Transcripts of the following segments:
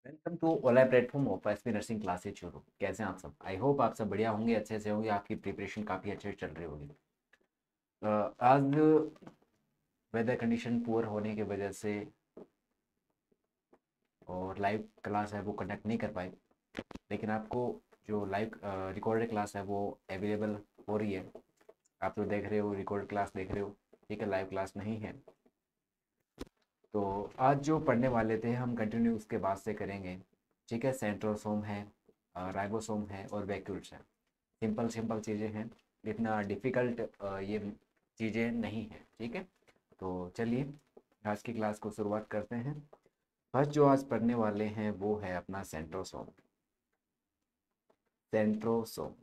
Welcome to online platform of SP nursing classes शुरू। कैसे हैं आप सब? आई होप आप सब बढ़िया होंगे, अच्छे से होंगे, आपकी प्रिपरेशन काफ़ी अच्छे से चल रही होगी। आज वेदर कंडीशन पुअर होने की वजह से और लाइव क्लास है वो कंडक्ट नहीं कर पाए, लेकिन आपको जो लाइव रिकॉर्डेड क्लास है वो अवेलेबल हो रही है। आप जो देख रहे हो रिकॉर्ड क्लास देख रहे हो, ठीक है, लाइव क्लास नहीं है। तो आज जो पढ़ने वाले थे हम कंटिन्यू उसके बाद से करेंगे, ठीक है। सेंट्रोसोम है, राइबोसोम है और वैक्यूल्स है। सिंपल सिंपल चीज़ें हैं, इतना डिफ़िकल्ट ये चीज़ें नहीं हैं, ठीक है। तो चलिए आज की क्लास को शुरुआत करते हैं। फर्स्ट जो आज पढ़ने वाले हैं वो है अपना सेंट्रोसोम। सेंट्रोसोम।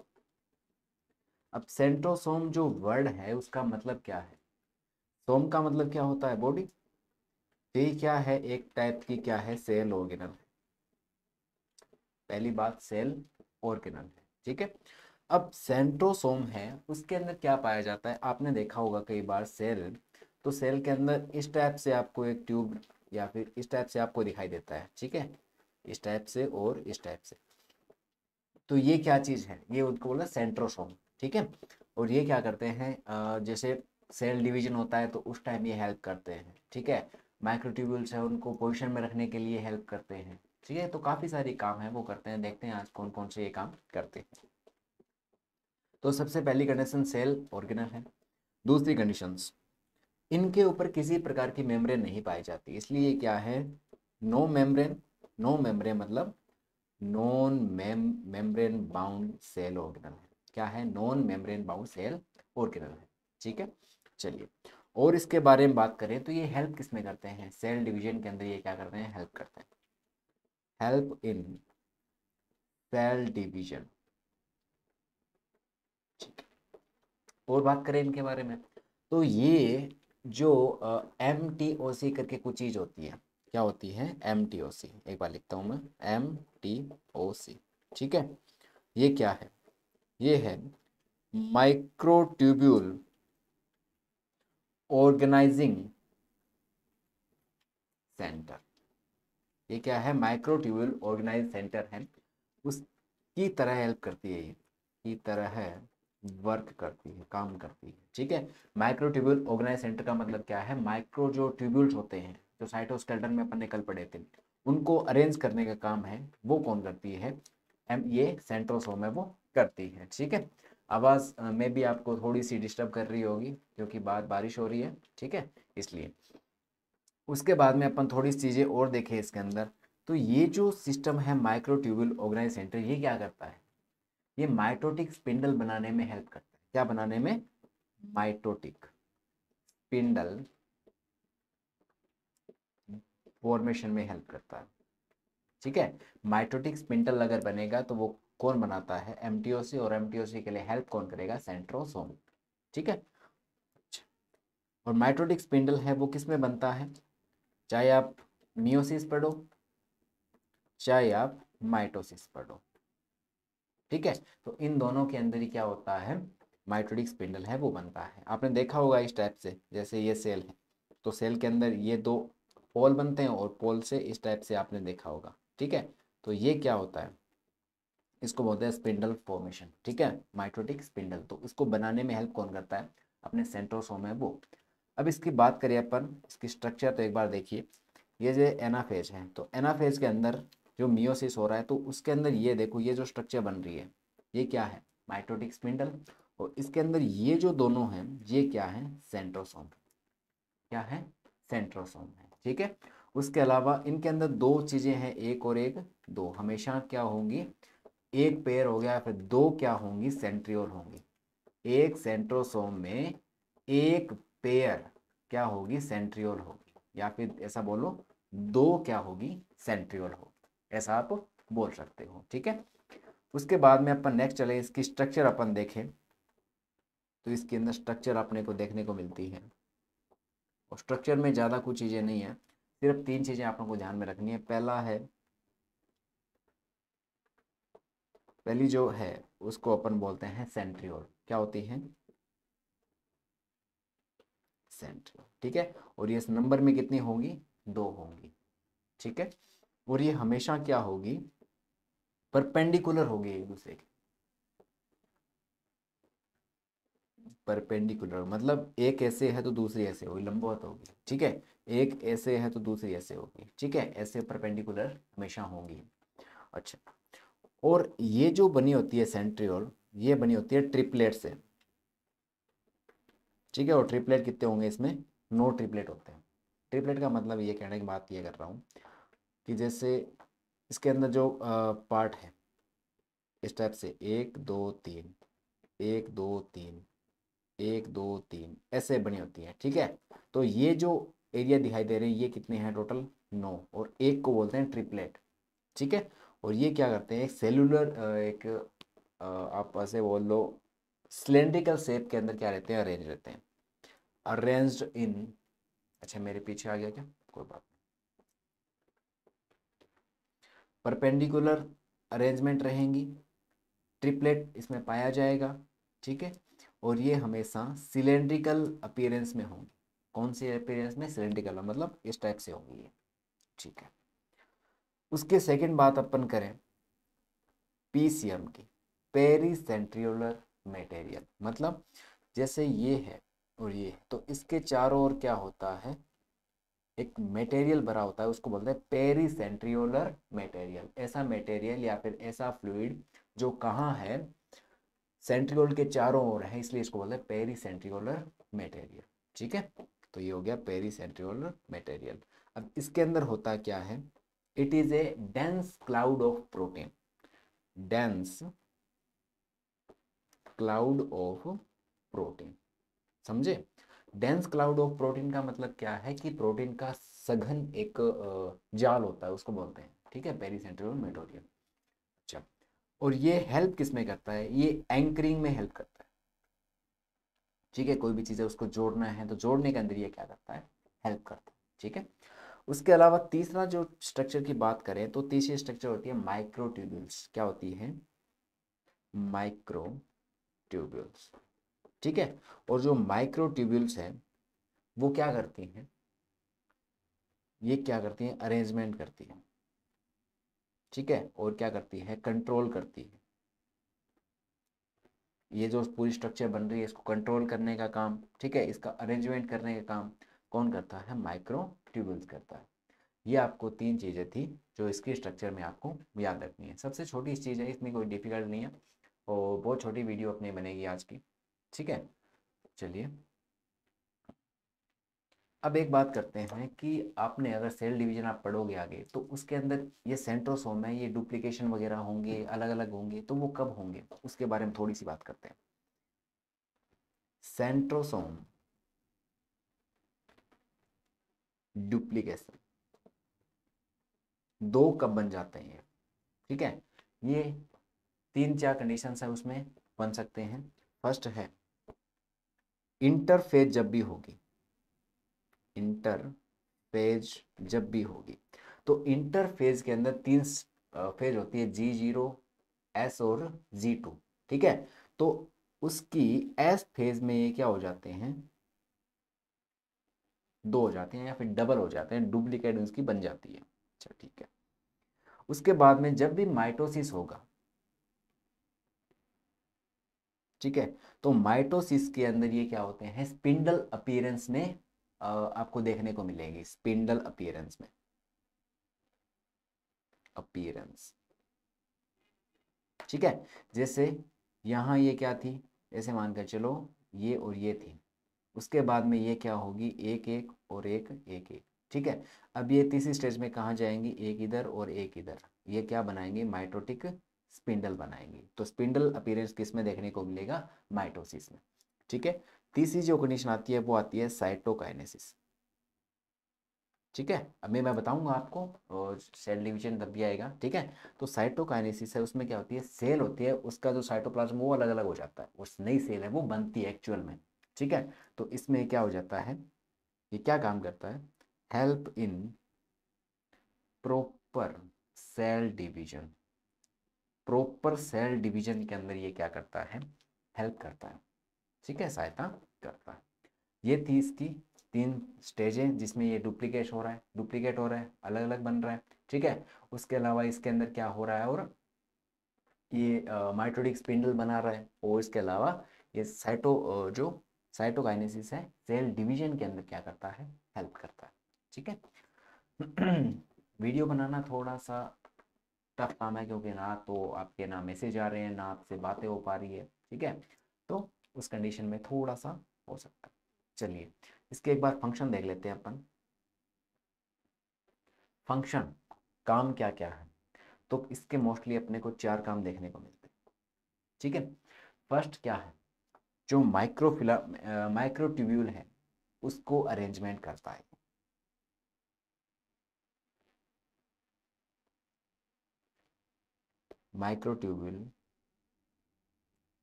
अब सेंट्रोसोम जो वर्ड है उसका मतलब क्या है? सोम का मतलब क्या होता है? बॉडी। तो ये क्या है? एक टाइप की क्या है? Cell organelle. पहली बात, सेल ऑर्गेनल है, ठीक है। अब सेंट्रोसोम है, उसके अंदर क्या पाया जाता है? आपने देखा होगा कई बार सेल, तो सेल के अंदर इस टाइप से आपको एक ट्यूब या फिर इस टाइप से आपको दिखाई देता है, ठीक है, इस टाइप से और इस टाइप से। तो ये क्या चीज़ है? ये उनको बोला सेंट्रोसोम, ठीक है। और ये क्या करते हैं, जैसे सेल डिवीजन होता है तो उस टाइम ये हेल्प करते हैं, ठीक है। माइक्रोट्यूब्यूल्स है, उनको पोजिशन में रखने के लिए हेल्प करते हैं, ठीक है। तो काफ़ी सारे काम है वो करते हैं, देखते हैं आज कौन कौन से ये काम करते हैं। तो सबसे पहली कंडीशन सेल ऑर्गेनल है। दूसरी कंडीशंस, इनके ऊपर किसी प्रकार की मेम्ब्रेन नहीं पाई जाती, इसलिए क्या है? No membrane. नो मेम्ब्रेन मतलब non membrane bound cell organelle है। क्या है? Non membrane bound cell organelle है, ठीक है। चलिए, और इसके बारे में बात करें तो ये हेल्प किस में करते हैं? सेल डिवीजन के अंदर ये क्या करते हैं? हेल्प करते हैं। हेल्प इन सेल डिवीजन, ठीक है। और बात करें इनके बारे में तो ये जो एम टी ओ सी करके कुछ चीज़ होती है। क्या होती है? एम टी ओ सी। एक बार लिखता हूँ मैं, एम टी ओ सी, ठीक है। ये क्या है? ये है माइक्रोट्यूब्यूल ऑर्गेनाइजिंग सेंटर। ये क्या है? माइक्रोट्यूब्यूल ऑर्गेनाइज सेंटर है, उसकी तरह हेल्प करती है, ये की तरह है वर्क करती है, काम करती है, ठीक है। माइक्रोट्यूब्यूल ऑर्गेनाइज सेंटर का मतलब क्या है? माइक्रो जो ट्यूब्यूल्स होते हैं, जो साइटोस्केलेटन में अपन ने कल पढ़े थे, उनको अरेंज करने का काम है वो कौन करती है? ये सेंट्रोसोम है वो करती है, ठीक है। आवाज़ में भी आपको थोड़ी सी डिस्टर्ब कर रही होगी क्योंकि बाहर बारिश हो रही है, ठीक है, इसलिए। उसके बाद में अपन थोड़ी सी चीज़ें और देखें इसके अंदर। तो ये जो सिस्टम है माइक्रोट्यूब्यूल ऑर्गेनाइज सेंटर, ये क्या करता है? ये माइटोटिक स्पिंडल बनाने में हेल्प करता है। क्या बनाने में? माइटोटिक स्पिंडल फॉर्मेशन में हेल्प करता है, ठीक है। माइटोटिक स्पिंडल अगर बनेगा तो वो कौन बनाता है? एमटीओसी। और एमटीओसी के लिए हेल्प कौन करेगा? सेंट्रोसोम, ठीक है। और माइटोटिक स्पिंडल है वो किस में बनता है? चाहे आप मियोसिस पढ़ो, चाहे आप माइटोसिस पढ़ो, ठीक है। तो इन दोनों के अंदर ही क्या होता है? माइटोटिक स्पिंडल है वो बनता है। आपने देखा होगा इस टाइप से, जैसे ये सेल है तो सेल के अंदर ये दो पोल बनते हैं और पोल से इस टाइप से आपने देखा होगा, ठीक है। तो ये क्या होता है? इसको बोलते हैं स्पिंडल फॉर्मेशन, ठीक है, माइटोटिक स्पिंडल। तो इसको बनाने में हेल्प कौन करता है? अपने सेंट्रोसोम है वो। अब इसकी बात करें अपन, इसकी स्ट्रक्चर तो एक बार देखिए। ये जो एनाफेज है तो एनाफेज के अंदर जो मियोसिस हो रहा है तो उसके अंदर ये देखो, ये जो स्ट्रक्चर बन रही है ये क्या है? Mitotic spindle. और इसके अंदर ये जो दोनों हैं ये क्या है? सेंट्रोसोम। क्या है? सेंट्रोसोम है, ठीक है। उसके अलावा इनके अंदर दो चीज़ें हैं, एक और एक। दो हमेशा क्या होंगी? एक पेयर हो गया, फिर दो क्या होंगी? सेंट्रियोल होंगी। एक सेंट्रोसोम में एक पेयर क्या होगी? सेंट्रियोल होगी। या फिर ऐसा बोलो, दो क्या होगी? सेंट्रियोल होगी, ऐसा आप बोल सकते हो, ठीक है। उसके बाद में अपन नेक्स्ट चले, इसकी स्ट्रक्चर अपन देखें तो इसके अंदर स्ट्रक्चर अपने को देखने को मिलती है। और स्ट्रक्चर में ज़्यादा कुछ चीज़ें नहीं है, सिर्फ तीन चीज़ें आप लोगों को ध्यान में रखनी है। पहला है, पहली जो है उसको अपन बोलते हैं सेंट्रियोल। क्या होती है? सेंट्रियोल, ठीक है। और ये इस नंबर में कितनी होंगी? दो होंगी, ठीक है। और ये हमेशा क्या होगी, परपेंडिकुलर होगी एक दूसरे के। परपेंडिकुलर मतलब एक ऐसे है तो दूसरी ऐसे होगी, लंबवत होगी, ठीक है। एक ऐसे है तो दूसरी ऐसे होगी, ठीक है, ऐसे परपेंडिकुलर हमेशा होंगी। अच्छा, और ये जो बनी होती है सेंट्रियोल, ये बनी होती है ट्रिपलेट से, ठीक है। और ट्रिपलेट कितने होंगे इसमें, 9 ट्रिपलेट होते हैं। ट्रिपलेट का मतलब ये कहने की बात ये कर रहा हूँ कि जैसे इसके अंदर जो पार्ट है इस टाइप से 1 2 3, 1 2 3, 1 2 3 ऐसे बनी होती है, ठीक है। तो ये जो एरिया दिखाई दे रहे हैं ये कितने हैं टोटल, 9, और एक को बोलते हैं ट्रिपलेट, ठीक है। और ये क्या करते हैं, एक सेलुलर एक आप ऐसे बोल लो सिलेंड्रिकल शेप के अंदर क्या रहते हैं, अरेंज रहते हैं, अरेंज्ड इन। अच्छा मेरे पीछे आ गया क्या, कोई बात नहीं। परपेंडिकुलर अरेंजमेंट रहेंगी, ट्रिपलेट इसमें पाया जाएगा, ठीक है। और ये हमेशा सिलेंड्रिकल अपीयरेंस में होंगी। कौन सी अपीयरेंस में, सिलेंड्रिकल, मतलब इस टाइप से होंगी ये, ठीक है। उसके सेकंड बात अपन करें पीसीएम की, पेरीसेंट्रियोलर मटेरियल, मतलब जैसे ये है और ये है, तो इसके चारों ओर क्या होता है, एक मटेरियल भरा होता है, उसको बोलते हैं पेरीसेंट्रियोलर मटेरियल। ऐसा मटेरियल या फिर ऐसा फ्लूइड जो कहाँ है, सेंट्रियोल के चारों ओर है, इसलिए इसको बोलते हैं पेरीसेंट्रियोलर मटेरियल, ठीक है। तो ये हो गया पेरीसेंट्रियोलर मटेरियल। अब इसके अंदर होता क्या है, it is a dense cloud of protein, dense cloud of protein, समझे। डेंस क्लाउड ऑफ प्रोटीन का मतलब क्या है कि प्रोटीन का सघन एक जाल होता है, उसको बोलते हैं, ठीक है, पेरीसेंट्रियोलर मटेरियल। अच्छा, और ये हेल्प किस में करता है, ये एंकरिंग में हेल्प करता है, ठीक है। कोई भी चीज़ है उसको जोड़ना है तो जोड़ने के अंदर ये क्या करता है, हेल्प करता है, ठीक है। उसके अलावा तीसरा जो स्ट्रक्चर की बात करें तो तीसरी स्ट्रक्चर होती है माइक्रोट्यूब्यूल्स। क्या होती है, माइक्रोट्यूब्यूल्स, ठीक है। और जो माइक्रोट्यूब्यूल्स हैं वो क्या करती हैं, ये क्या करती हैं, अरेंजमेंट करती हैं, ठीक है। और क्या करती है, कंट्रोल करती है। ये जो पूरी स्ट्रक्चर बन रही है इसको कंट्रोल करने का काम, ठीक है, इसका अरेंजमेंट करने का काम कौन करता है, माइक्रोट्यूब्यूल्स करता है। ये आपको 3 चीज़ें थी जो इसकी स्ट्रक्चर में आपको याद रखनी है। सबसे छोटी चीज़ है, इसमें कोई डिफिकल्ट नहीं है, और बहुत छोटी वीडियो अपनी बनेगी आज की, ठीक है। चलिए अब एक बात करते हैं कि आपने अगर सेल डिवीजन आप पढ़ोगे आगे तो उसके अंदर ये सेंट्रोसोम है, ये डुप्लीकेशन वगैरह होंगे, अलग अलग होंगे, तो वो कब होंगे उसके बारे में थोड़ी सी बात करते हैं। सेंट्रोसोम डुप्लीकेशन दो कब बन जाते हैं, ठीक है। ये 3 4 कंडीशंस है उसमें बन सकते हैं। फर्स्ट है इंटरफेज जब भी होगी, इंटरफेज जब भी होगी, तो इंटरफेज के अंदर 3 फेज होती है, G0 S और G2, ठीक है। तो उसकी एस फेज में ये क्या हो जाते हैं, 2 हो जाते हैं या फिर डबल हो जाते हैं, डुप्लीकेट उसकी बन जाती है। अच्छा ठीक है। उसके बाद में जब भी माइटोसिस होगा, ठीक है, तो माइटोसिस के अंदर ये क्या होते हैं, स्पिंडल अपीयरेंस में आपको देखने को मिलेंगे, स्पिंडल अपीयरेंस में, अपीयरेंस, ठीक है। जैसे यहाँ ये क्या थी, ऐसे मानकर चलो ये और ये थी, उसके बाद में ये क्या होगी, एक एक और एक एक एक, ठीक है। अब ये तीसरी स्टेज में कहाँ जाएंगी, एक इधर और एक इधर, ये क्या बनाएंगे, माइटोटिक स्पिंडल बनाएंगे। तो स्पिंडल अपीयरेंस किस में देखने को मिलेगा, माइटोसिस में, ठीक है। तीसरी जो कंडीशन आती है वो आती है साइटोकाइनेसिस, ठीक है। अभी मैं बताऊंगा आपको, और सेल डिवीजन तब भी आएगा, ठीक है। तो साइटोकाइनेसिस है, उसमें क्या होती है, सेल होती है, उसका जो साइटोप्लाज्म वो अलग अलग हो जाता है, उस नई सेल है वो बनती है एक्चुअल में, ठीक है। तो इसमें क्या हो जाता है, ये क्या काम करता है, help in proper cell division, proper cell division के अंदर ये क्या करता है, हेल्प करता है, ठीक है, सहायता करता है। ये थी इसकी 3 स्टेजें जिसमें ये डुप्लीकेट हो रहा है, डुप्लीकेट हो रहा है, अलग अलग बन रहा है, ठीक है। उसके अलावा इसके अंदर क्या हो रहा है, और ये माइटोटिक स्पिंडल बना रहा है, और इसके अलावा ये जो साइटोकाइनेसिस है, सेल डिवीजन के अंदर क्या करता है, हेल्प करता है। ठीक है। वीडियो बनाना थोड़ा सा टफ काम है, क्योंकि ना तो आपके ना मैसेज आ रहे हैं, ना आपसे बातें हो पा रही है। ठीक है, तो उस कंडीशन में थोड़ा सा हो सकता है। चलिए इसके एक बार फंक्शन देख लेते हैं अपन। फंक्शन काम क्या क्या है, तो इसके मोस्टली अपने को 4 काम देखने को मिलते हैं। ठीक है। फर्स्ट क्या है, जो माइक्रोट्यूब्यूल है उसको अरेंजमेंट करता है। माइक्रोट्यूब्यूल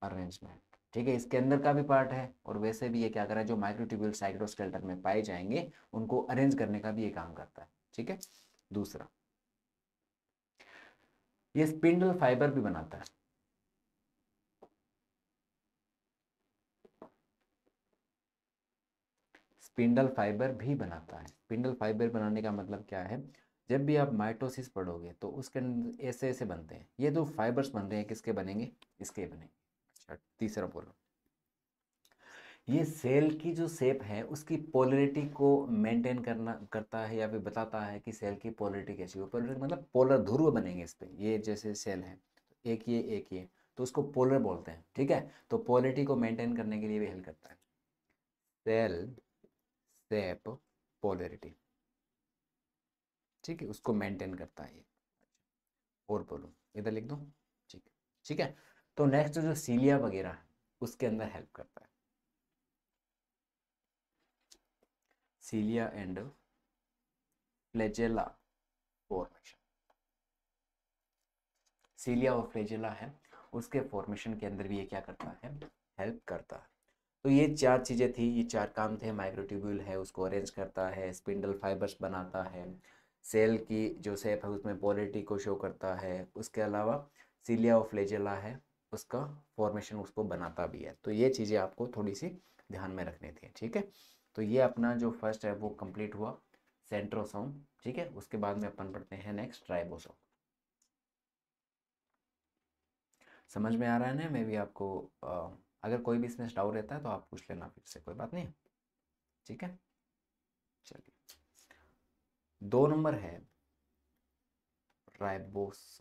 अरेंजमेंट, ठीक है, इसके अंदर का भी पार्ट है, और वैसे भी ये क्या कर रहा है, जो माइक्रोट्यूब्यूल साइटोस्केलेटन में पाए जाएंगे उनको अरेंज करने का भी ये काम करता है। ठीक है। दूसरा, ये स्पिंडल फाइबर भी बनाता है। स्पिंडल फाइबर भी बनाता है। स्पिंडल फाइबर बनाने का मतलब क्या है, जब भी आप माइटोसिस पढ़ोगे तो उसके अंदर ऐसे ऐसे बनते हैं, ये जो फाइबर्स बन रहे हैं किसके बनेंगे, इसके बनेंगे। अच्छा, तीसरा बोलो, ये सेल की जो शेप है उसकी पोलरिटी को मेंटेन करता है, या फिर बताता है कि सेल की पोलरिटी कैसी हो। पोलरिटी मतलब पोलर ध्रुव बनेंगे इस पे, ये जैसे सेल है, एक ये, तो उसको पोलर बोलते हैं। ठीक है, तो पोलरिटी को मेंटेन करने के लिए भी हेल्प करता है। सेल शेप पोलरिटी, ठीक है, उसको मेंटेन करता है ये। और बोलो, इधर लिख दो। ठीक है। ठीक है, तो नेक्स्ट जो सीलिया वगैरह है उसके अंदर हेल्प करता है। सीलिया एंड फ्लैजेला फॉर्मेशन, सीलिया और फ्लैजेला है उसके फॉर्मेशन के अंदर भी ये क्या करता है, हेल्प करता है। तो ये 4 चीज़ें थी, ये 4 काम थे। माइक्रोट्यूब्यूल है उसको अरेंज करता है, स्पिंडल फाइबर्स बनाता है, सेल की जो शेप है उसमें पोलरिटी को शो करता है, उसके अलावा सीलिया और फ्लैजेला है उसका फॉर्मेशन उसको बनाता भी है। तो ये चीज़ें आपको थोड़ी सी ध्यान में रखनी थी। ठीक है, तो ये अपना जो फर्स्ट है वो कंप्लीट हुआ, सेंट्रोसोम। ठीक है, उसके बाद में अपन पढ़ते हैं नेक्स्ट राइबोसोम। समझ में आ रहा है ना, मैं भी आपको अगर कोई भी इसमें डाउट रहता है तो आप पूछ लेना फिर से, कोई बात नहीं। ठीक है, चलिए 2 नंबर है राइबोस।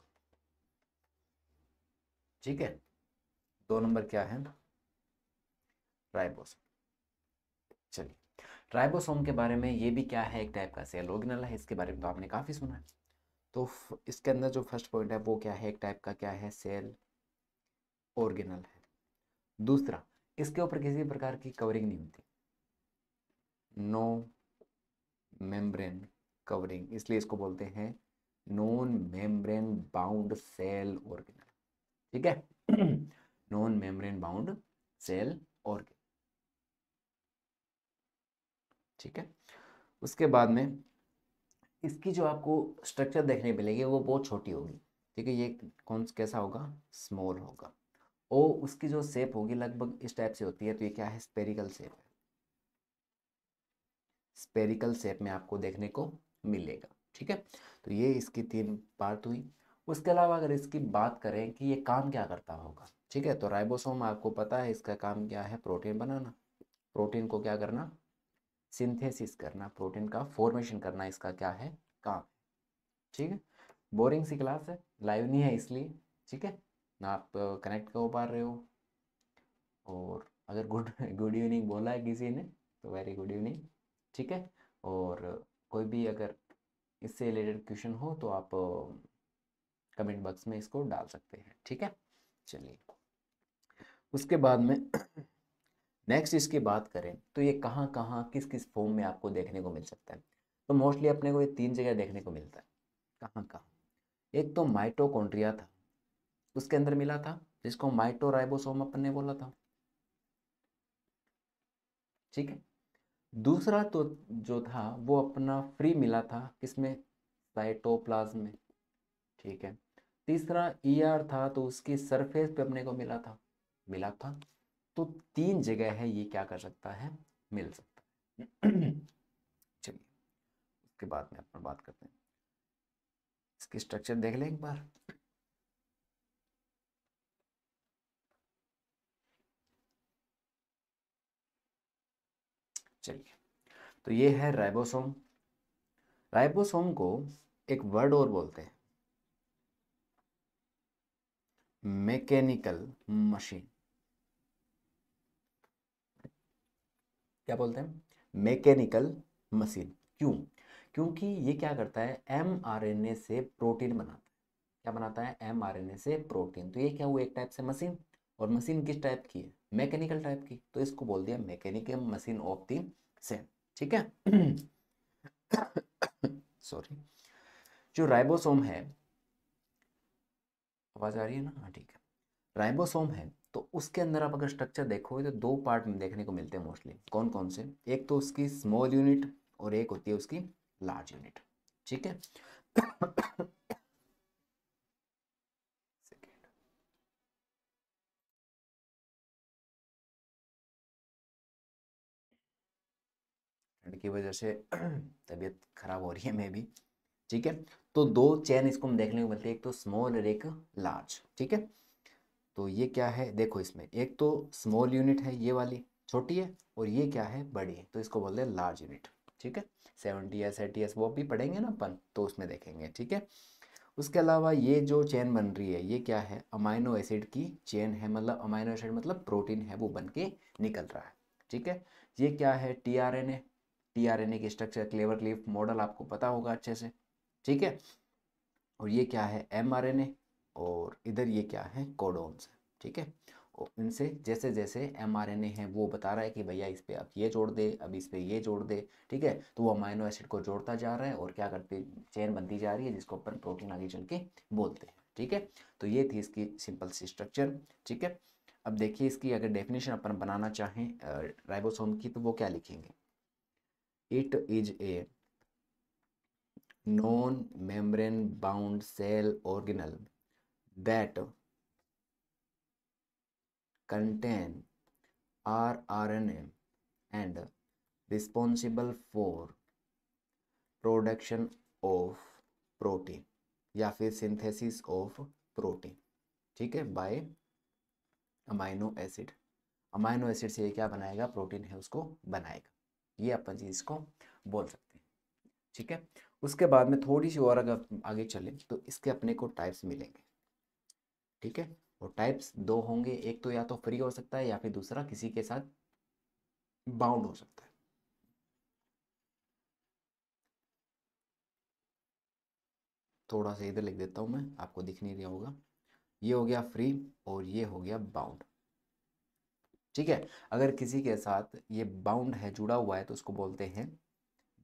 ठीक है, 2 नंबर क्या है, राइबोसोम। चलिए, राइबोसोम के बारे में, ये भी क्या है, एक टाइप का सेल ऑर्गेनल है। इसके बारे में तो आपने काफ़ी सुना है। तो इसके अंदर जो फर्स्ट पॉइंट है वो क्या है, एक टाइप का क्या है, सेल ऑर्गेनल है। दूसरा, इसके ऊपर किसी प्रकार की कवरिंग नहीं होती, नो मेम्ब्रेन कवरिंग, इसलिए इसको बोलते हैं non membrane bound cell organelle. ठीक है, non membrane bound cell organelle. ठीक है, उसके बाद में इसकी जो आपको स्ट्रक्चर देखने मिलेगी वो बहुत छोटी होगी। ठीक है, ये कौन कैसा होगा, स्मॉल होगा, और उसकी जो शेप होगी लगभग इस टाइप से होती है। तो ये क्या है, स्पेरिकल शेप है, स्पेरिकल शेप में आपको देखने को मिलेगा। ठीक है, तो ये इसकी 3 पार्ट हुई। उसके अलावा अगर इसकी बात करें कि ये काम क्या करता होगा, ठीक है, तो राइबोसोम आपको पता है इसका काम क्या है, प्रोटीन बनाना, प्रोटीन को क्या करना, सिंथेसिस करना, प्रोटीन का फॉर्मेशन करना, इसका क्या है, काम। ठीक है, बोरिंग सी क्लास है, लाइव नहीं है इसलिए। ठीक है ना, आप कनेक्ट कर पा रहे हो, और अगर गुड गुड इवनिंग बोला है किसी ने तो वेरी गुड इवनिंग। ठीक है, और कोई भी अगर इससे रिलेटेड क्वेश्चन हो तो आप कमेंट बॉक्स में इसको डाल सकते हैं। ठीक है, चलिए उसके बाद में नेक्स्ट इसकी बात करें तो ये कहाँ कहाँ किस किस फॉर्म में आपको देखने को मिल सकता है। तो मोस्टली अपने को ये 3 जगह देखने को मिलता है। कहाँ कहाँ, एक तो माइटोकॉन्ड्रिया था, उसके अंदर मिला था, जिसको माइटोराइबोसोम अपन ने बोला था। ठीक है, दूसरा तो जो था वो अपना फ्री मिला था किसमें, साइटोप्लाज्म में। ठीक है, तीसरा ईआर था तो उसकी सरफेस पे अपने को मिला था। तो 3 जगह है ये क्या कर सकता है, मिल सकता है। चलिए उसके बाद में अपन बात करते हैं। इसकी स्ट्रक्चर देख लें एक बार। चलिए, तो ये है राइबोसोम। राइबोसोम को एक वर्ड और बोलते हैं, मैकेनिकल मशीन। क्या बोलते हैं? Mechanical machine. क्यों? क्योंकि ये क्या करता है, mRNA से प्रोटीन बनाता है। क्या बनाता है? mRNA से प्रोटीन। तो ये क्या हुआ, एक टाइप से मशीन। और मशीन किस टाइप की है? मैकेनिकल टाइप की। तो इसको बोल दिया mechanical machine of the cell. ठीक है। सॉरी। जो राइबोसोम है, आवाज आ रही है ना? हाँ ठीक है। राइबोसोम है तो उसके अंदर आप अगर स्ट्रक्चर देखोगे तो दो पार्ट में देखने को मिलते हैं मोस्टली। कौन कौन से? एक तो उसकी स्मॉल यूनिट और एक होती है उसकी लार्ज यूनिट। ठीक है। ठंड की वजह से तबीयत खराब हो रही है मे भी। ठीक है। तो दो चेन इसको हम देखने को मिलती है, एक तो स्मॉल और एक लार्ज। ठीक है। तो ये क्या है देखो, इसमें एक तो स्मॉल यूनिट है, ये वाली छोटी है, और ये क्या है, बड़ी है, तो इसको बोलते हैं लार्ज यूनिट। ठीक है। 70s 80s वो भी पढ़ेंगे ना अपन, तो उसमें देखेंगे। ठीक है। उसके अलावा ये जो चेन बन रही है, ये क्या है, अमाइनो एसिड की चेन है। मतलब अमाइनो एसिड मतलब प्रोटीन है, वो बन के निकल रहा है। ठीक है। ये क्या है, टीआरएनए। टीआरएनए की स्ट्रक्चर क्लेवर लीफ मॉडल आपको पता होगा अच्छे से। ठीक है। और ये क्या है, एमआरएनए। और इधर ये क्या है, कोडोन्स है। ठीक है। और इनसे जैसे जैसे एमआरएनए है वो बता रहा है कि भैया इस पे आप ये जोड़ दे, अब इस पे ये जोड़ दे। ठीक है। तो वो अमाइनो एसिड को जोड़ता जा रहा है और क्या करते, चेन बनती जा रही है, जिसको अपन प्रोटीन आगे चल के बोलते हैं। ठीक है। तो ये थी इसकी सिंपल सी स्ट्रक्चर। ठीक है। अब देखिए, इसकी अगर डेफिनेशन अपन बनाना चाहें राइबोसोम की, तो वो क्या लिखेंगे? It is a non-membrane bound cell organelle that contain rRNA and responsible for production of protein या फिर synthesis of protein। ठीक है, by amino acid. Amino acid से ये क्या बनाएगा, प्रोटीन है उसको बनाएगा। ये अपन चीज को बोल सकते हैं। ठीक है। उसके बाद में थोड़ी सी और अगर आगे चले तो इसके अपने को टाइप्स मिलेंगे। ठीक है। और टाइप्स दो होंगे, एक तो या तो फ्री हो सकता है या फिर दूसरा किसी के साथ बाउंड हो सकता है। थोड़ा सा इधर लिख देता हूं मैं, आपको दिख नहीं रहा होगा। ये हो गया फ्री और ये हो गया बाउंड। ठीक है। अगर किसी के साथ ये बाउंड है, जुड़ा हुआ है, तो उसको बोलते हैं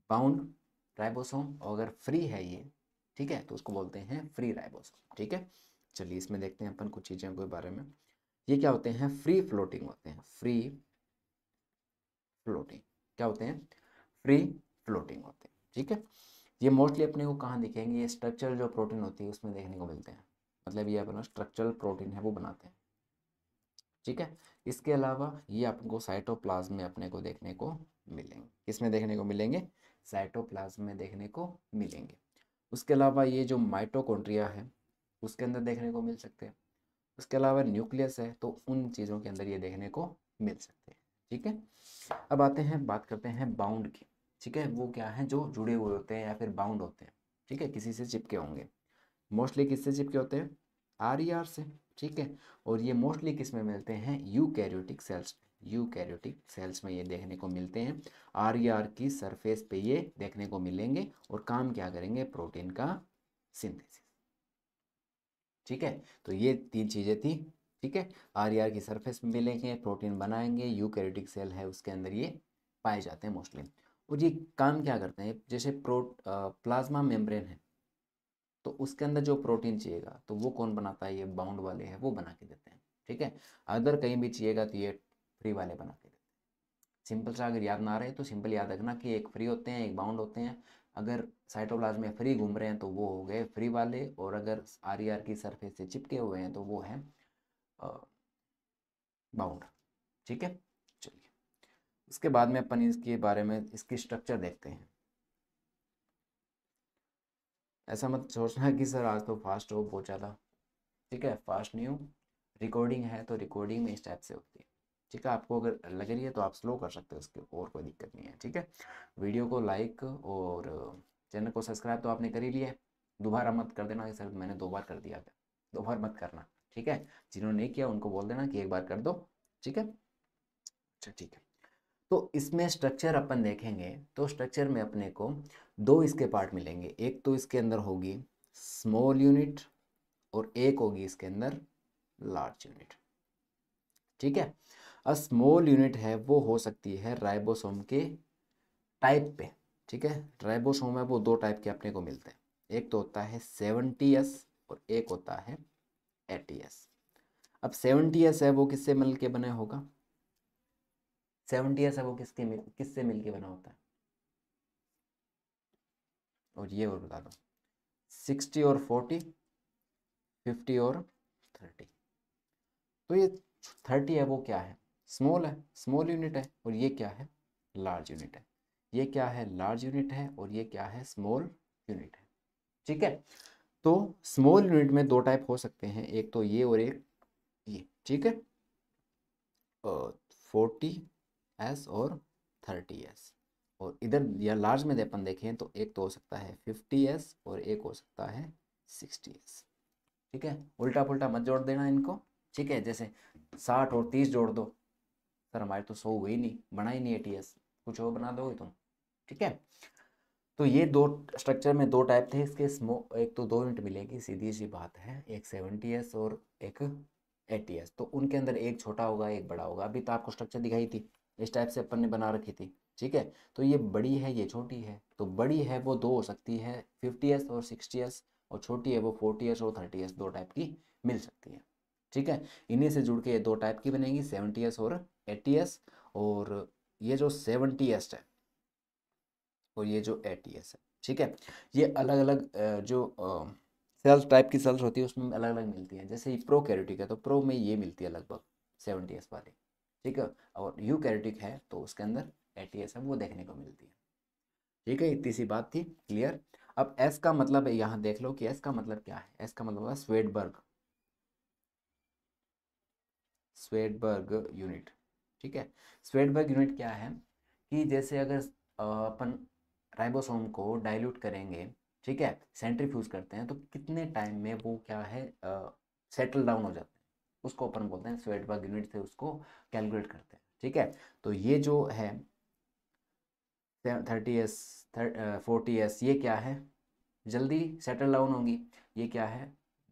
बाउंड राइबोसोम। और अगर फ्री है ये, ठीक है, तो उसको बोलते हैं फ्री राइबोसोम। ठीक है। चलिए इसमें देखते हैं अपन कुछ चीज़ों के बारे में। ये क्या होते हैं, फ्री फ्लोटिंग होते हैं। फ्री फ्लोटिंग क्या होते हैं, फ्री फ्लोटिंग होते हैं। ठीक है। ये मोस्टली अपने को कहाँ दिखेंगे, ये स्ट्रक्चरल जो प्रोटीन होती है उसमें देखने को मिलते हैं। मतलब ये अपना स्ट्रक्चरल प्रोटीन है वो बनाते हैं। ठीक है। इसके अलावा ये आपको साइटोप्लाज्म में अपने को देखने को मिलेंगे। किसमें देखने को मिलेंगे, साइटोप्लाज्म में देखने को मिलेंगे। उसके अलावा ये जो माइटोकॉन्ड्रिया है उसके अंदर देखने को मिल सकते हैं। उसके अलावा न्यूक्लियस है, तो उन चीज़ों के अंदर ये देखने को मिल सकते हैं। ठीक है। अब आते हैं, बात करते हैं बाउंड की। ठीक है। वो क्या है, जो जुड़े हुए होते हैं या फिर बाउंड होते हैं। ठीक है, किसी से चिपके होंगे। मोस्टली किससे चिपके होते हैं, आर ई आर से। ठीक है। और ये मोस्टली किस में मिलते हैं, यूकैरियोटिक सेल्स में। यूकैरियोटिक सेल्स में ये देखने को मिलते हैं। आर ई आर की सरफेस पे ये देखने को मिलेंगे और काम क्या करेंगे, प्रोटीन का सिंथेसिस। ठीक है। तो ये तीन चीज़ें थी। ठीक है। आर ई आर की सरफेस में मिलेंगे, प्रोटीन बनाएंगे, यूकैरियोटिक सेल है उसके अंदर ये पाए जाते हैं मोस्टली। और ये काम क्या करते हैं, जैसे प्लाज्मा मेम्ब्रेन है, तो उसके अंदर जो प्रोटीन चाहिएगा तो वो कौन बनाता है, ये बाउंड वाले हैं वो बना के देते हैं। ठीक है। अगर कहीं भी चाहिएगा तो ये फ्री वाले बना के देते हैं। सिंपल सा अगर याद ना रहे तो सिंपल याद रखना कि एक फ्री होते हैं, एक बाउंड होते हैं। अगर साइटोप्लाज्म में फ्री घूम रहे हैं तो वो हो गए फ्री वाले, और अगर आर ई आर की सरफेस से चिपके हुए हैं तो वो है बाउंड। ठीक है। चलिए उसके बाद में अपन इसके बारे में इसकी स्ट्रक्चर देखते हैं। ऐसा मत सोचना कि सर आज तो फास्ट हो बहुत ज़्यादा, ठीक है, फास्ट नहीं हो। रिकॉर्डिंग है तो रिकॉर्डिंग में इस टाइप से होती है, ठीक है। आपको अगर लग रही है तो आप स्लो कर सकते हो, उसके और कोई दिक्कत नहीं है, ठीक है। वीडियो को लाइक और चैनल को सब्सक्राइब तो आपने कर ही लिया है, दोबारा मत कर देना कि सर मैंने 2 बार कर दिया था, 2 बार मत करना, ठीक है। जिन्होंने नहीं किया उनको बोल देना कि 1 बार कर दो, ठीक है। अच्छा ठीक है। तो इसमें स्ट्रक्चर अपन देखेंगे तो स्ट्रक्चर में अपने को 2 इसके पार्ट मिलेंगे, एक तो इसके अंदर होगी स्मॉल यूनिट और एक होगी इसके अंदर लार्ज यूनिट, ठीक है। अ स्मॉल यूनिट है वो हो सकती है राइबोसोम के टाइप पे, ठीक है। राइबोसोम है वो 2 टाइप के अपने को मिलते हैं, एक तो होता है 70S और एक होता है 80S। अब 70S है वो किससे मिल के बना होगा, 70S है वो किससे मिल के बना होता है, और ये और बता दो, 60 और 40, 50 और 30। तो ये 30 है वो क्या है, स्मॉल है, स्मॉल यूनिट है, और ये क्या है, लार्ज यूनिट है। ये क्या है, लार्ज यूनिट है, और ये क्या है, स्मॉल यूनिट है, ठीक है। तो स्मॉल यूनिट में 2 टाइप हो सकते हैं, एक तो ये और एक ये, ठीक है। 40S और 30S। और इधर या लार्ज में अपन देखें तो एक तो हो सकता है 50S और एक हो सकता है 60S, ठीक है। उल्टा पुल्टा मत जोड़ देना इनको, ठीक है। जैसे 60 और 30 जोड़ दो, सर हमारे तो 100 हुई नहीं, बना ही नहीं ATS, कुछ और बना दोगे तुम, ठीक है। तो ये 2 स्ट्रक्चर में 2 टाइप थे इसके, एक तो 2 यूनिट मिलेगी, सीधी सी बात है, एक 70S और एक 80S। तो उनके अंदर एक छोटा होगा एक बड़ा होगा, अभी तो आपको स्ट्रक्चर दिखाई थी, इस टाइप से अपन ने बना रखी थी, ठीक है। तो ये बड़ी है ये छोटी है, तो बड़ी है वो 2 हो सकती है 50S और 60S, और छोटी है वो 40S और 30S, 2 टाइप की मिल सकती है, ठीक है। इन्हीं से जुड़ के ये 2 टाइप की बनेगी, 70S और 80S। और ये जो 70S है और ये जो ATS है, ठीक है, ये अलग अलग जो सेल्स टाइप की सेल्स होती है उसमें अलग अलग मिलती हैं। जैसे प्रोकैरियोटिक है तो प्रो में ये मिलती है लगभग 70S वाली, ठीक है। और यूकैरियोटिक है तो उसके अंदर ATS है वो देखने को मिलती है, ठीक है। इतनी सी बात थी, क्लियर। अब एस का मतलब है, यहाँ देख लो कि एस का मतलब क्या है, एस का मतलब है स्वेडबर्ग, स्वेडबर्ग यूनिट, ठीक है। स्वेडबर्ग यूनिट क्या है कि जैसे अगर अपन राइबोसोम को डाइल्यूट करेंगे, ठीक है, सेंट्रीफ्यूज करते हैं तो कितने टाइम में वो क्या है सेटल डाउन हो जाते हैं, उसको अपन बोलते हैं स्वेडबर्ग यूनिट से उसको कैलकुलेट करते हैं, ठीक है। तो ये जो है 30S 40S ये क्या है, जल्दी सेटल डाउन होंगी, ये क्या है,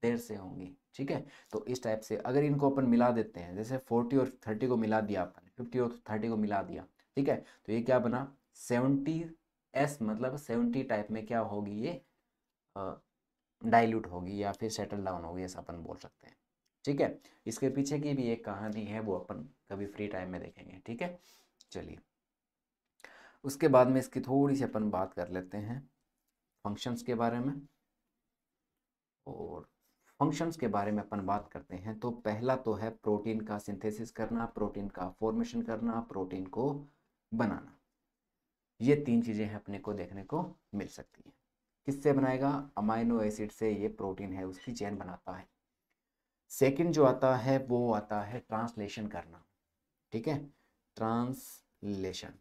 देर से होंगी, ठीक है। तो इस टाइप से अगर इनको अपन मिला देते हैं, जैसे 40 और 30 को मिला दिया अपन, 50 और 30 को मिला दिया, ठीक है, तो ये क्या बना 70S, मतलब 70 टाइप में क्या होगी ये डाइल्यूट होगी या फिर सेटल डाउन होगी, ऐसा अपन बोल सकते हैं, ठीक है। इसके पीछे की भी एक कहानी है वो अपन कभी फ्री टाइम में देखेंगे, ठीक है। चलिए, उसके बाद में इसकी थोड़ी सी अपन बात कर लेते हैं फंक्शंस के बारे में। और फंक्शंस के बारे में अपन बात करते हैं तो पहला तो है प्रोटीन का सिंथेसिस करना, प्रोटीन का फॉर्मेशन करना, प्रोटीन को बनाना। ये 3 चीज़ें हैं अपने को देखने को मिल सकती हैं। किससे बनाएगा, अमाइनो एसिड से ये प्रोटीन है उसकी चेन बनाता है। सेकंड जो आता है वो आता है ट्रांसलेशन करना, ठीक है। ट्रांसलेशन,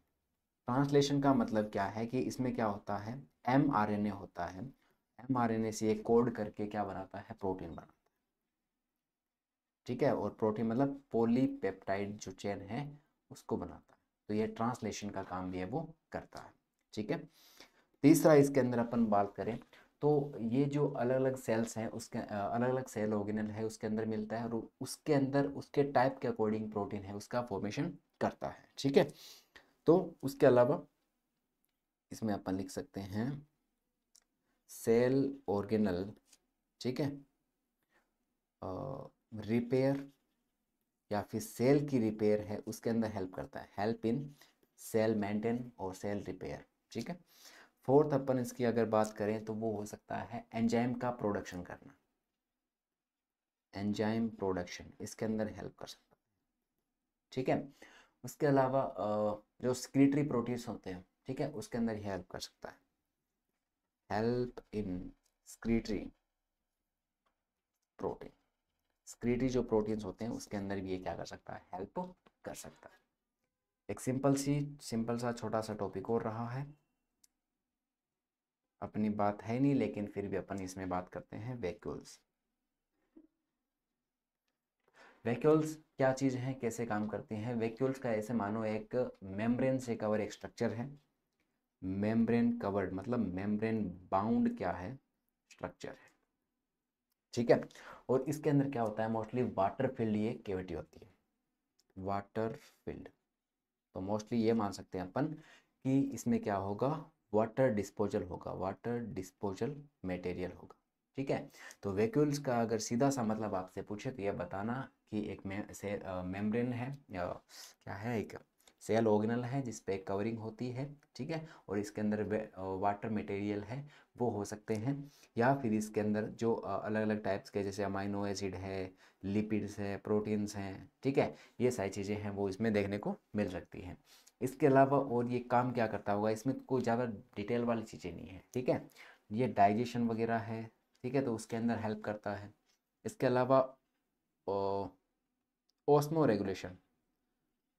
ट्रांसलेशन का मतलब क्या है कि इसमें क्या होता है, mRNA होता है, mRNA से ये कोड करके क्या बनाता है, प्रोटीन बनाता है, ठीक है। और प्रोटीन मतलब पॉलीपेप्टाइड जो चेन है उसको बनाता है, तो ये ट्रांसलेशन का काम भी है वो करता है, ठीक है। तीसरा इसके अंदर अपन बात करें तो ये जो अलग अलग सेल्स हैं उसके अलग अलग सेल ऑर्गेनल है उसके अंदर मिलता है, और उसके अंदर उसके टाइप के अकॉर्डिंग प्रोटीन है उसका फॉर्मेशन करता है, ठीक है। तो उसके अलावा इसमें अपन लिख सकते हैं सेल ऑर्गेनल, ठीक है, रिपेयर या फिर सेल की रिपेयर है उसके अंदर हेल्प करता है, हेल्प इन सेल मेंटेन और सेल रिपेयर, ठीक है। फोर्थ अपन इसकी अगर बात करें तो वो हो सकता है एंजाइम का प्रोडक्शन करना, एंजाइम प्रोडक्शन इसके अंदर हेल्प कर सकता है, ठीक है। उसके अलावा जो स्क्रीटरी प्रोटीन्स होते हैं, ठीक है, उसके अंदर ये हेल्प कर सकता है, हेल्प इन स्क्रीटरी प्रोटीन, स्क्रीटरी जो प्रोटीन्स होते हैं उसके अंदर भी ये क्या कर सकता है, हेल्प कर सकता है। एक सिंपल सा छोटा सा टॉपिक और रहा है, अपनी बात है नहीं लेकिन फिर भी अपन इसमें बात करते हैं, वैक्यूल्स। वैक्यूल्स क्या चीज़ है, कैसे काम करती हैं? वैक्यूल्स का ऐसे मानो एक मेम्ब्रेन से कवर एक स्ट्रक्चर है, मेम्ब्रेन कवर्ड मतलब मेम्ब्रेन बाउंड क्या है, स्ट्रक्चर है, ठीक है। और इसके अंदर क्या होता है, मोस्टली वाटर फील्ड ये कैविटी होती है, वाटर फील्ड। तो मोस्टली ये मान सकते हैं अपन कि इसमें क्या होगा, वाटर डिस्पोजल होगा, वाटर डिस्पोजल मटेरियल होगा, ठीक है। तो वैक्यूल्स का अगर सीधा सा मतलब आपसे पूछे तो ये बताना कि एक मेम्ब्रेन है, क्या है, एक सेल ऑर्गेनल है जिस पे एक कवरिंग होती है, ठीक है, और इसके अंदर वाटर मटेरियल है, वो हो सकते हैं, या फिर इसके अंदर जो अलग अलग टाइप्स के जैसे अमाइनो एसिड है, लिपिड्स है, प्रोटीन्स हैं, ठीक है, ये सारी चीज़ें हैं वो इसमें देखने को मिल सकती हैं। इसके अलावा और ये काम क्या करता होगा, इसमें कोई ज़्यादा डिटेल वाली चीज़ें नहीं है, ठीक है। ये डाइजेशन वगैरह है, ठीक है, तो उसके अंदर हेल्प करता है। इसके अलावा ओस्मो रेगुलेशन,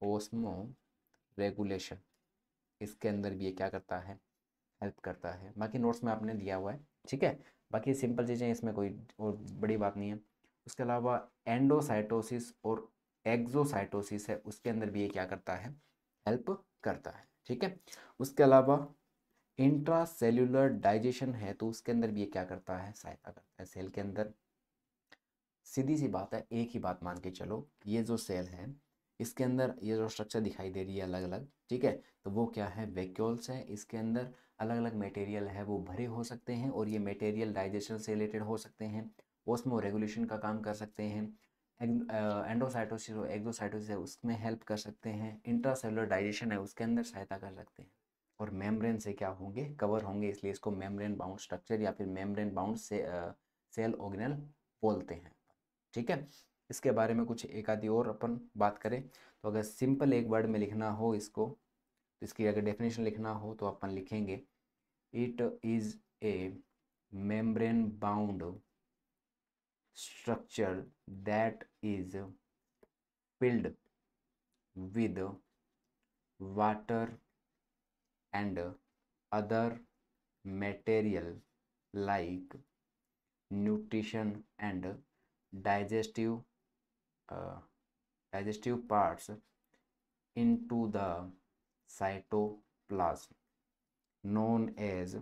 ओस्मो रेगुलेशन इसके अंदर भी ये क्या करता है, हेल्प करता है। बाकी नोट्स में आपने दिया हुआ है, ठीक है। बाकी सिंपल चीज़ें, इसमें कोई और बड़ी बात नहीं है। उसके अलावा एंडोसाइटोसिस और एक्सोसाइटोसिस है, उसके अंदर भी ये क्या करता है, हेल्प करता है, ठीक है। उसके अलावा इंट्रा सेल्यूलर डाइजेशन है, तो उसके अंदर भी ये क्या करता है, सहायता करता है सेल के अंदर। सीधी सी बात है, एक ही बात मान के चलो, ये जो सेल है इसके अंदर ये जो स्ट्रक्चर दिखाई दे रही है अलग अलग, ठीक है, तो वो क्या है, वैक्यूल्स है। इसके अंदर अलग अलग मटेरियल है वो भरे हो सकते हैं, और ये मटेरियल डाइजेशन से रिलेटेड हो सकते हैं, ओस्मो रेगुलेशन का काम कर सकते हैं, एंडोसाइटोसिस और एक्सोसाइटोसिस है उसमें हेल्प कर सकते हैं, इंट्रासेलुलर डाइजेशन है उसके अंदर सहायता कर सकते हैं, और मेम्ब्रेन से क्या होंगे, कवर होंगे, इसलिए इसको मेम्ब्रेन बाउंड स्ट्रक्चर या फिर मेम्ब्रेन बाउंड से सेल ऑर्गेनल बोलते हैं, ठीक है। इसके बारे में कुछ एक आधी और अपन बात करें तो अगर सिंपल एक वर्ड में लिखना हो इसको, तो इसकी अगर डेफिनेशन लिखना हो तो अपन लिखेंगे, it is a membrane bound structure that is filled with water and other material like nutrition and digestive uh, digestive parts into the cytoplasm known as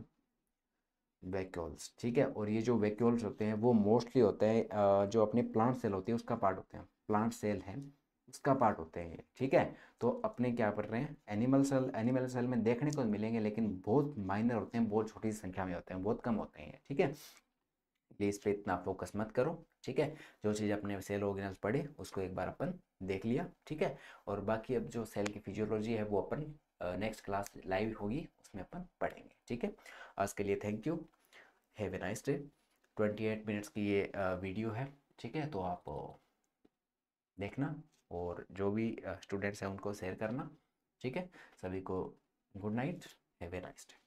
vacuoles, ठीक है। और ये जो वैक्यूल्स होते हैं वो मोस्टली होते हैं जो अपने प्लांट सेल होती है उसका पार्ट होते हैं, प्लांट सेल है उसका पार्ट होते हैं ये, ठीक है। तो अपने क्या कर रहे हैं, एनिमल सेल में देखने को मिलेंगे लेकिन बहुत माइनर होते हैं, बहुत छोटी संख्या में होते हैं, बहुत कम होते हैं, ठीक है। प्लीज़ पे इतना फोकस मत करो, ठीक है। जो चीज़ अपने सेल ऑर्गेनल्स पढ़े उसको एक बार अपन देख लिया, ठीक है। और बाकी अब जो सेल की फिजियोलॉजी है वो अपन नेक्स्ट क्लास लाइव होगी उसमें अपन पढ़ेंगे, ठीक है। आज के लिए thank you, have a nice day. 28 minutes की ये वीडियो है, ठीक है, तो आप देखना और जो भी स्टूडेंट्स हैं उनको शेयर करना, ठीक है। सभी को good night, have a nice day.